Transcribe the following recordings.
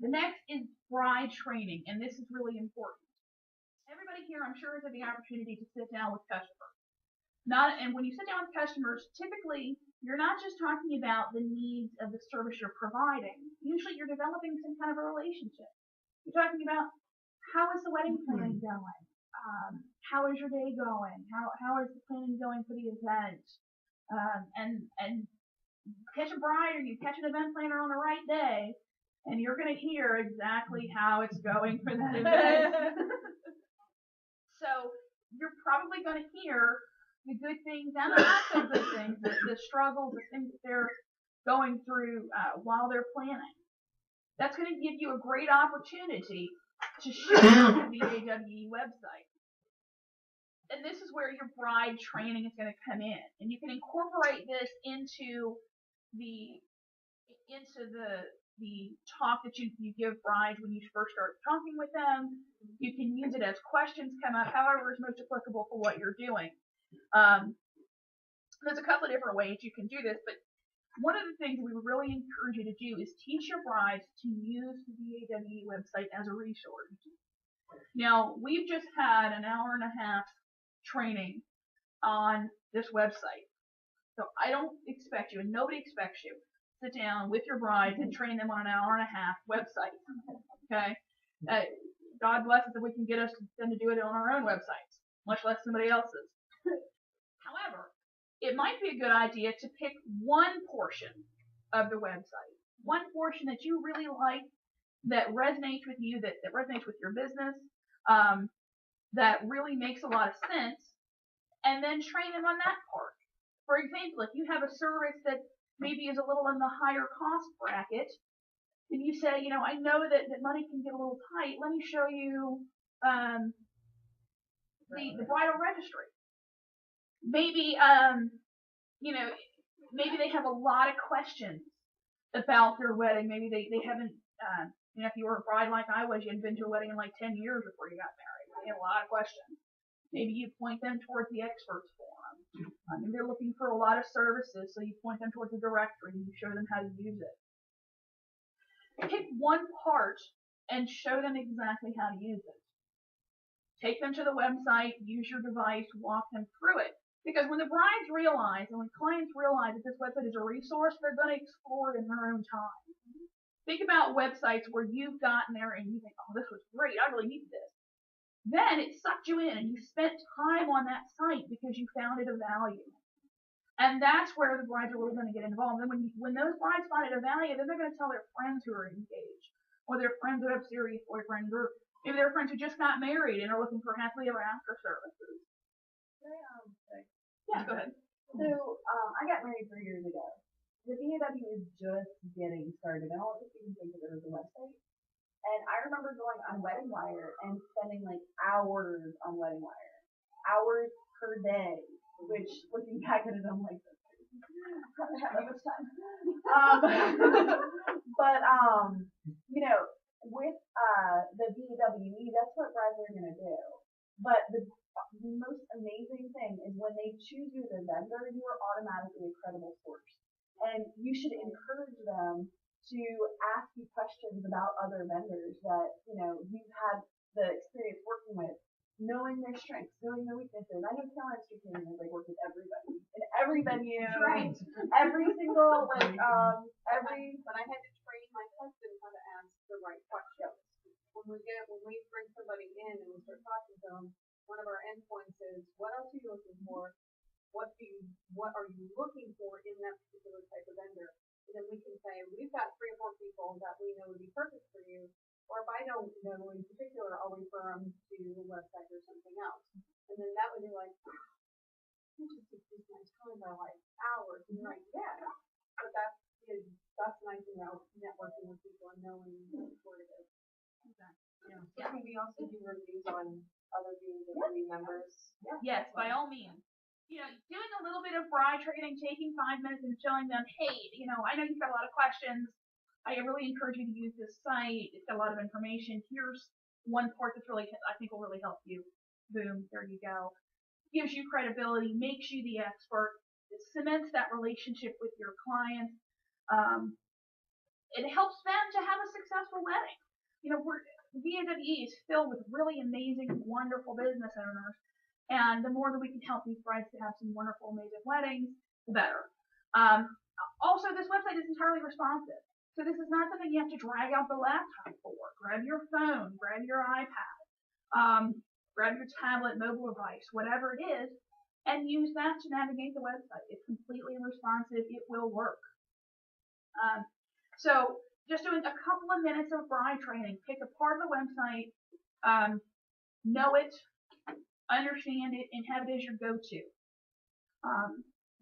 The next is bride training, and this is really important. Everybody here, I'm sure, has had the opportunity to sit down with customers. And when you sit down with customers, typically you're not just talking about the needs of the service you're providing. Usually you're developing some kind of a relationship. You're talking about, how is the wedding planning going? How is your day going? How is the planning going for the event? And catch a bride or you catch an event planner on the right day, and you're going to hear exactly how it's going for that event. So you're probably going to hear the good things and the not so good things, the struggles, the things that they're going through while they're planning. That's going to give you a great opportunity to share the VAWE website. And this is where your bride training is going to come in. And you can incorporate this into the talk that you give brides when you first start talking with them. You can use it as questions come up, however is most applicable for what you're doing. There's a couple of different ways you can do this, but one of the things we would really encourage you to do is teach your brides to use the VAWE website as a resource. Now, we've just had an hour and a half training on this website. So I don't expect you, and nobody expects you, to sit down with your brides and train them on an hour and a half website. Okay? God bless us if we can get them to do it on our own websites, much less somebody else's. However, it might be a good idea to pick one portion of the website, one portion that you really like, that resonates with you, that resonates with your business, that really makes a lot of sense, and then train them on that part. For example, if you have a service that maybe is a little in the higher cost bracket, then you say, I know that money can get a little tight. Let me show you the bridal registry. Maybe, maybe they have a lot of questions about their wedding. Maybe they haven't, if you were a bride like I was, you hadn't been to a wedding in like 10 years before you got married. They have a lot of questions. Maybe you point them towards the experts forum. They're looking for a lot of services, so you point them towards the directory and you show them how to use it. Pick one part and show them exactly how to use it. Take them to the website, use your device, walk them through it. Because when the brides realize and when clients realize that this website is a resource, they're going to explore it in their own time. Think about websites where you've gotten there and you think, oh, this was great, I really need this. Then it sucked you in and you spent time on that site because you found it of value. And that's where the brides are really going to get involved. And when those brides find it of value, then they're going to tell their friends who are engaged, or their friends who have serious boyfriends, or maybe their friends who just got married and are looking for happily ever after services. Yeah, go ahead. So, I got married 3 years ago. The VAW is just getting started. I don't even think of it as a website. And I remember going on Wedding Wire and spending like hours on Wedding Wire. Hours per day, which looking back at it, I'm like, I haven't had that much time. But, with the VAWE, that's what brides are going to do. But the most amazing thing is when they choose you as a vendor, you are automatically a credible source. And you should encourage them to ask you questions about other vendors that, you've had the experience working with, knowing their strengths, knowing their weaknesses. I know Caroline Street Canyon, they work with everybody. In every venue. Right. Every single, when I had to train my husband how to ask the right questions. When we bring somebody in and we start talking to them, one of our endpoints is, what else are you looking for? What are you looking for in that particular type of vendor? And then we can say, we've got 3 or 4 people that we know would be perfect for you. Or if I don't know in particular, I'll refer them to the website or something else. And then that would be like, you just take my time by like hours. And you're like, yeah. But that's nice, networking with people and knowing what it is. Exactly. Yeah. So can we also do reviews on other VAWE members? Yeah. Yes, by all means. Doing a little bit of bride training, taking 5 minutes and showing them, hey, I know you've got a lot of questions. I really encourage you to use this site. It's got a lot of information. Here's one part that's really, I think, will really help you. Boom, there you go. Gives you credibility, makes you the expert. It cements that relationship with your client. it helps them to have a successful wedding. VAWE is filled with really amazing, wonderful business owners, and the more that we can help these brides to have some wonderful, amazing weddings, the better. Also, this website is entirely responsive. So this is not something you have to drag out the laptop for. Grab your phone, grab your iPad, grab your tablet, mobile device, whatever it is, and use that to navigate the website. It's completely responsive. It will work. So just doing a couple of minutes of bride training. Pick a part of the website, know it, understand it, and have it as your go-to.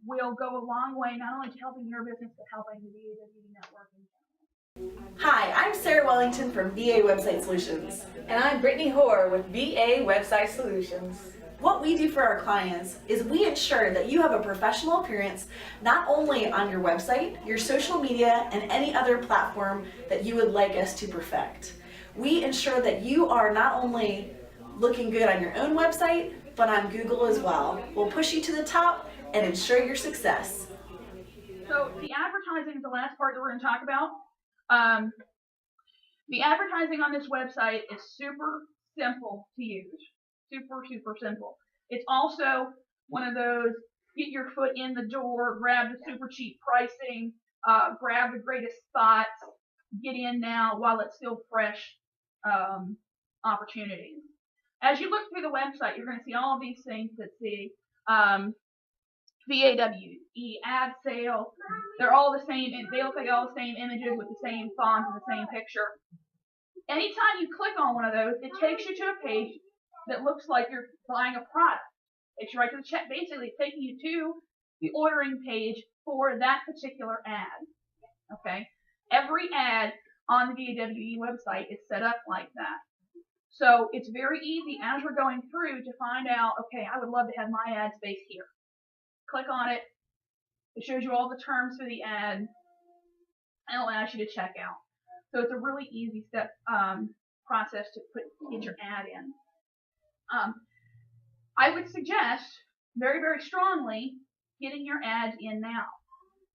Will go a long way, not only to helping your business, but helping the VAWE network in general. Hi, I'm Sarah Wellington from VA Website Solutions. And I'm Brittany Hoare with VA Website Solutions. What we do for our clients is we ensure that you have a professional appearance not only on your website, your social media, and any other platform that you would like us to perfect. We ensure that you are not only looking good on your own website, but on Google as well. We'll push you to the top and ensure your success. So the advertising is the last part that we're going to talk about. The advertising on this website is super simple to use. Super, super simple. It's also one of those get your foot in the door, grab the super cheap pricing, grab the greatest spots, get in now while it's still fresh opportunities. As you look through the website, you're going to see all of these things that say VAWE, ad sale. They're all the same, and they look like all the same images with the same font and the same picture. Anytime you click on one of those, it takes you to a page that looks like you're buying a product. Takes you right to the check. Basically, it's taking you to the ordering page for that particular ad. Okay? Every ad on the VAWE website is set up like that. So it's very easy as we're going through to find out, okay, I would love to have my ad space here. Click on it. It shows you all the terms for the ad and allows you to check out. So it's a really easy process to get your ad in. I would suggest very, very strongly getting your ads in now.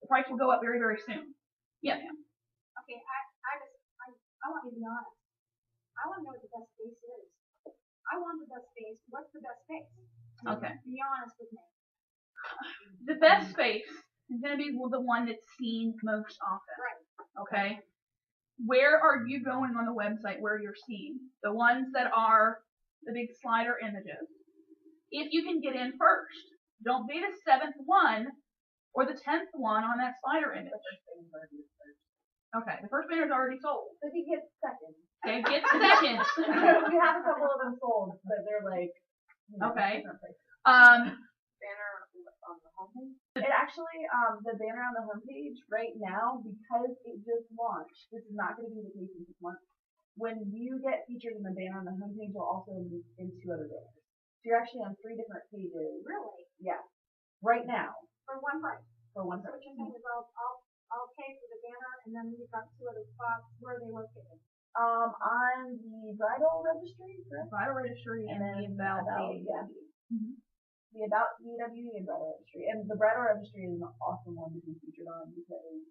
The price will go up very, very soon. Yeah, ma'am. Okay, I want you to be honest. I want to know what the best space is. I want the best space. What's the best space? Okay. Be honest with me. The best space is going to be the one that's seen most often. Right. Okay? Where are you going on the website where you're seen? The ones that are the big slider images. If you can get in first, don't be the 7th one or the 10th one on that slider image. Okay, the first banner is already sold. So if you get second. Okay, get second. We have a couple of them sold, but they're like, Okay. different places. Banner on the homepage. It actually, the banner on the homepage right now, because it just launched, this is not going to be the case in 6 months. When you get featured in the banner on the homepage, you'll also move into other banners. So you're actually on 3 different pages. Really? Yeah. Right now. For one price. For one So price. what you're saying is I'll pay for the banner and then we've got 2 other spots. Where are they located? On the bridal registry, correct? Bridal registry and And the then about yeah. Mm-hmm. The About VAWE and bridal registry. And the bridal registry is an awesome one to be featured on because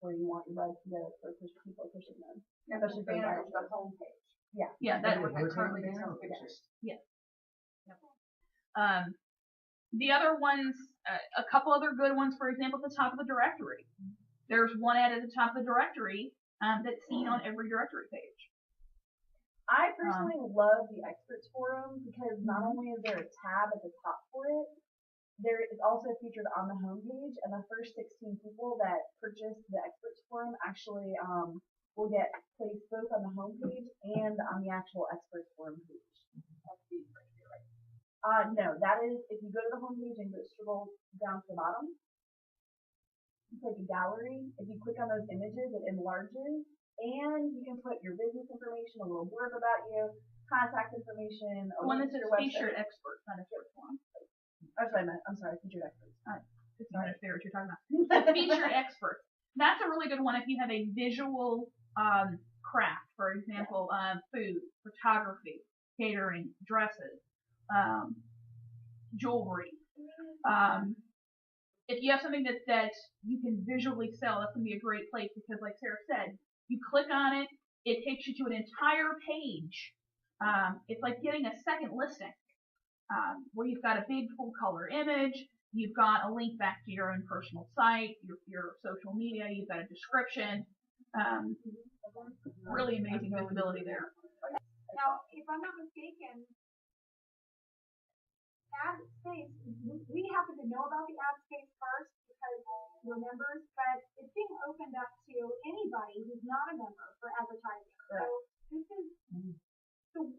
where you want your brides to go for people pushing them. And Especially the for banner bridal. is the homepage. Yeah. Yeah, that What I currently do some pictures. Yep. The other ones, a couple other good ones, for example, at the top of the directory. There's one ad at the top of the directory that's seen on every directory page. I personally love the experts forum because not only is there a tab at the top for it, there is also featured on the homepage, and the first 16 people that purchase the experts forum actually will get placed both on the homepage and on the actual experts forum page. No, that is if you go to the homepage and go scroll down to the bottom, it's like a gallery. If you click on those images, it enlarges, and you can put your business information, a little blurb about you, contact information, a One link that to says your featured website. experts, not expert one. I'm sorry, featured experts. It's not a fair what you're talking about. Featured experts. That's a really good one if you have a visual craft, for example, food, photography, catering, dresses, jewelry, if you have something that you can visually sell, that's gonna be a great place because, like Sarah said, you click on it, it takes you to an entire page. It's like getting a second listing, where you've got a big full color image, you've got a link back to your own personal site, your social media, you've got a description. Really amazing visibility there. Now, if I'm not mistaken, ad space, we happen to know about the ad space first because we're members, but it's being opened up to anybody who's not a member for advertising. Correct. So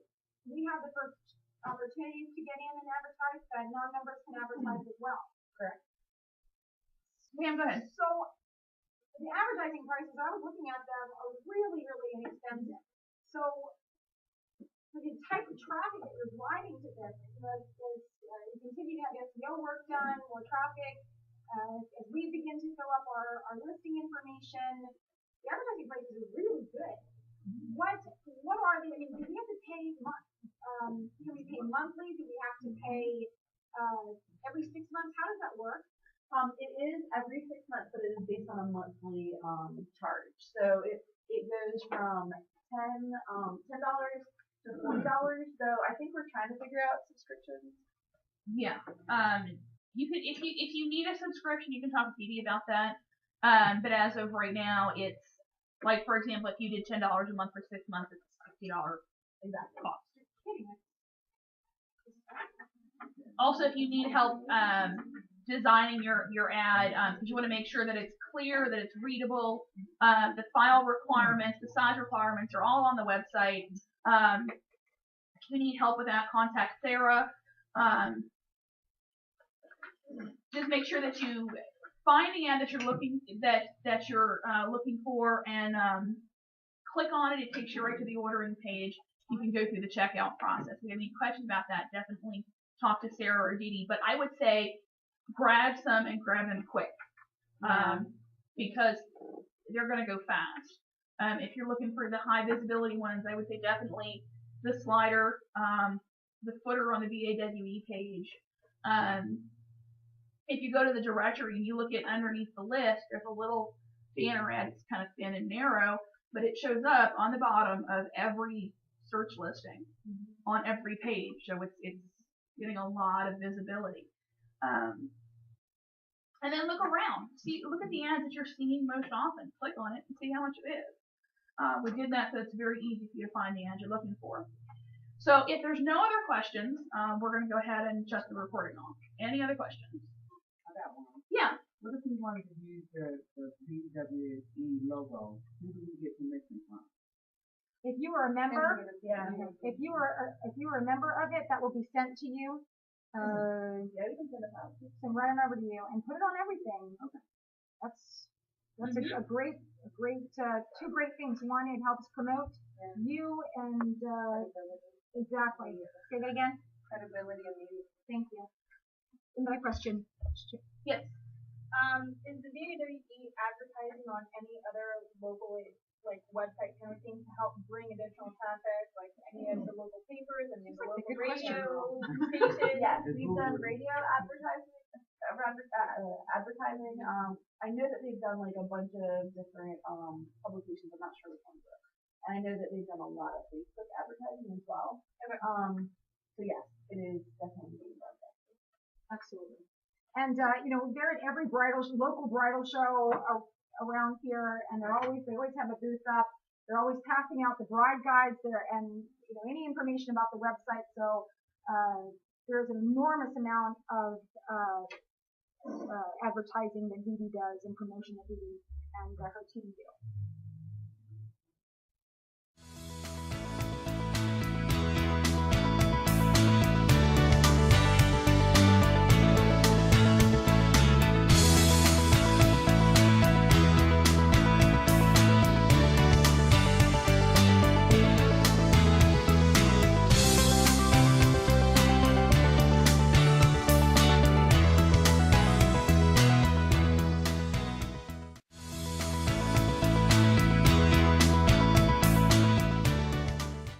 we have the first opportunities to get in and advertise, but non-members can advertise as well. Correct. Pam, go ahead. So the advertising prices, I was looking at them, are really, really inexpensive. So for the type of traffic that you're driving to this, you continue to get SEO work done, more traffic. As we begin to fill up our listing information, the advertising prices are really good. What are they? I mean, do we have to pay do we pay monthly? Do we have to pay every 6 months? How does that work? It is every 6 months, but it is based on a monthly charge. So it goes from $10 to $40. Though I think we're trying to figure out subscriptions. Yeah. You could, if you need a subscription, you can talk to Didi about that. But as of right now, it's like, for example, if you did $10 a month for 6 months, it's $60 exact cost. Also, if you need help designing your ad, because you want to make sure that it's clear, that it's readable, the file requirements, the size requirements are all on the website. If you need help with that, contact Sarah. Just make sure that you find the ad that you're looking for and click on it. It takes you right to the ordering page. You can go through the checkout process. If you have any questions about that, definitely talk to Sarah or Didi. But I would say grab some and grab them quick, because they're going to go fast. If you're looking for the high visibility ones, I would say definitely the slider, the footer on the VAWE page. If you go to the directory and you look at underneath the list, there's a little banner ad. It's kind of thin and narrow, but it shows up on the bottom of every search listing on every page. So it's getting a lot of visibility. And then look around. Look at the ads that you're seeing most often. Click on it and see how much it is. We did that so it's very easy for you to find the ads you're looking for. So if there's no other questions, we're going to go ahead and shut the recording off. Any other questions? I got one. Yeah. What if we wanted to use the VWE logo? Who do we get permission from? If you are a member, Yeah. if you are a member of it, that will be sent to you. Yeah, we can send it out. Send right on over to you and put it on everything. Okay. That's a great, two great things. One, it helps promote you and, exactly. Say that again. Credibility and media. Thank you. Another question. Yes. Is the VAWE advertising on any other local, like, website kind of thing to help bring additional traffic, like any of the local papers and the local radio stations? Yes, we've done radio advertising. I know that they've done like a bunch of different publications. I'm not sure which ones. And I know that they've done a lot of Facebook advertising as well. So yes, it is definitely being done. Absolutely. And they're at every local bridal show around here, and they always have a booth up. They're always passing out the bride guides there, and any information about the website. So there's an enormous amount of advertising that Didi does and promotion that Didi and her team do.